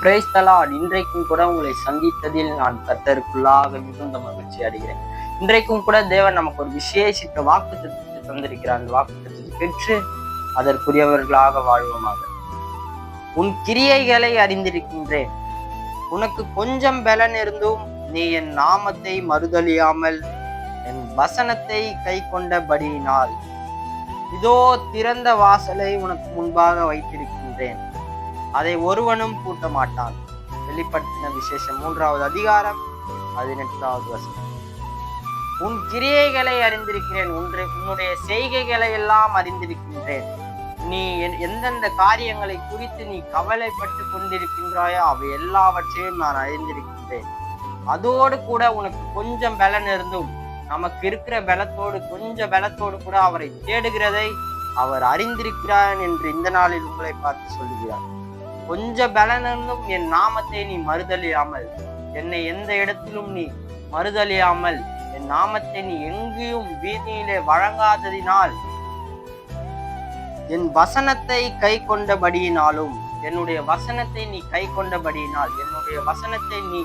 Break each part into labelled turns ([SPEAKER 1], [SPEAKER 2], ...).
[SPEAKER 1] Praise the Lord. இன்றைக்கும் கூட உங்களை சந்தித்ததில் நான் கர்த்தருக்குள்ளாக மிகுந்த மகிழ்ச்சி அடைகிறேன். இன்றைக்கும் கூட தேவன் நமக்கு ஒரு விசேஷித்த வாக்குத்தத்தத்தை தந்திருக்கிறார். அந்த வாக்குத்தத்தத்தை பெற்று அதற்குரியவர்களாக வாழ்வோமாக. உன் கிரியைகளை அறிந்திருக்கின்றேன், உனக்கு கொஞ்சம் பலன் இருந்தும் நீ என் நாமத்தை மறுதலியாமல் என் வசனத்தை கை கொண்டபடியினால் இதோ திறந்த வாசலை உனக்கு முன்பாக வைத்திருக்கின்றேன், அதை ஒருவனும் பூட்ட மாட்டான். வெளிப்படுத்தின விசேஷம் 3வது அதிகாரம் 18வது வசனம். உன் கிரியைகளை அறிந்திருக்கிறேன், உன்னுடைய செய்கைகளை எல்லாம் அறிந்திருக்கின்றேன். நீ எந்தெந்த காரியங்களை குறித்து நீ கவலைப்பட்டு கொண்டிருக்கின்றாயோ அவை எல்லாவற்றையும் நான் அறிந்திருக்கின்றேன். அதோடு கூட உனக்கு கொஞ்சம் பலன் இருந்தும், நமக்கு இருக்கிற பலத்தோடு கொஞ்சம் பலத்தோடு கூட அவரை தேடுகிறதை அவர் அறிந்திருக்கிறார் என்று இந்த நாளில் உங்களை பார்த்து சொல்லுகிறார். கொஞ்ச பலன் இருந்தும் என் நாமத்தை நீ மறுதலியாமல், என்னை எந்த இடத்திலும் நீ மறுதலியாமல், என் நாமத்தை நீ எங்கேயும் வீதியிலே வழங்காததினால், என் வசனத்தை கை கொண்டபடியினாலும், என்னுடைய வசனத்தை நீ கை கொண்டபடியினால், என்னுடைய வசனத்தை நீ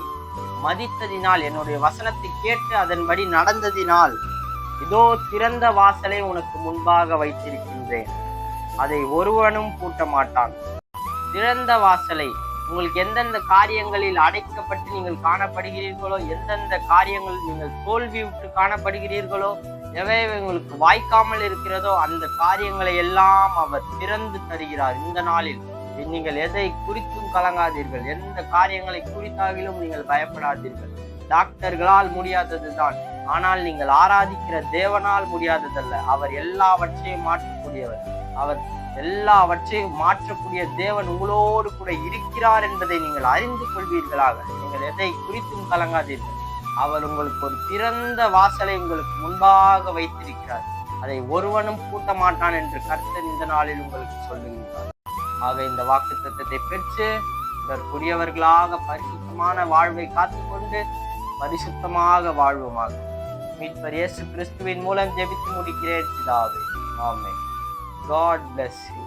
[SPEAKER 1] மதித்ததினால், என்னுடைய வசனத்தை கேட்டு அதன்படி நடந்ததினால் இதோ திறந்த வாசலை உனக்கு முன்பாக வைத்திருக்கின்றேன், அதை ஒருவனும் பூட்ட மாட்டான். திறந்த வாசலை, உங்களுக்கு எந்தெந்த காரியங்களில் அடைக்கப்பட்டு நீங்கள் காணப்படுகிறீர்களோ, எந்தெந்த காரியங்களில் நீங்கள் தோல்வி விட்டு காணப்படுகிறீர்களோ, எவை உங்களுக்கு வாய்க்காமல் இருக்கிறதோ அந்த காரியங்களை எல்லாம் அவர் திறந்து தருகிறார். இந்த நாளில் நீங்கள் எதை குறித்தும் கலங்காதீர்கள், எந்த காரியங்களை குறித்தாகிலும் நீங்கள் பயப்படாதீர்கள். டாக்டர்களால் முடியாததுதான், ஆனால் நீங்கள் ஆராதிக்கிற தேவனால் முடியாததல்ல. அவர் எல்லாவற்றையும் மாற்றக்கூடியவர். அவர் எல்லாவற்றையும் மாற்றக்கூடிய தேவன் உங்களோடு கூட இருக்கிறார் என்பதை நீங்கள் அறிந்து கொள்வீர்களாக. நீங்கள் எதை குறித்தும் கலங்காதீர்கள். அவர் உங்களுக்கு ஒரு திறந்த வாசலை உங்களுக்கு முன்பாக வைத்திருக்கிறார், அதை ஒருவனும் பூட்ட மாட்டான் என்று கர்த்தர் இந்த நாளில் உங்களுக்கு சொல்லுகிறார். ஆக இந்த வாக்குத்தத்தத்தை பெற்று இதற்குரியவர்களாக பரிசுத்தமான வாழ்வை காத்துக்கொண்டு பரிசுத்தமாக வாழ்வோமாக. மீட்பர் இயேசு கிறிஸ்துவின் மூலம் ஜெபித்து முடிக்கிறேன் பிதாவே. ஆமென். God bless you.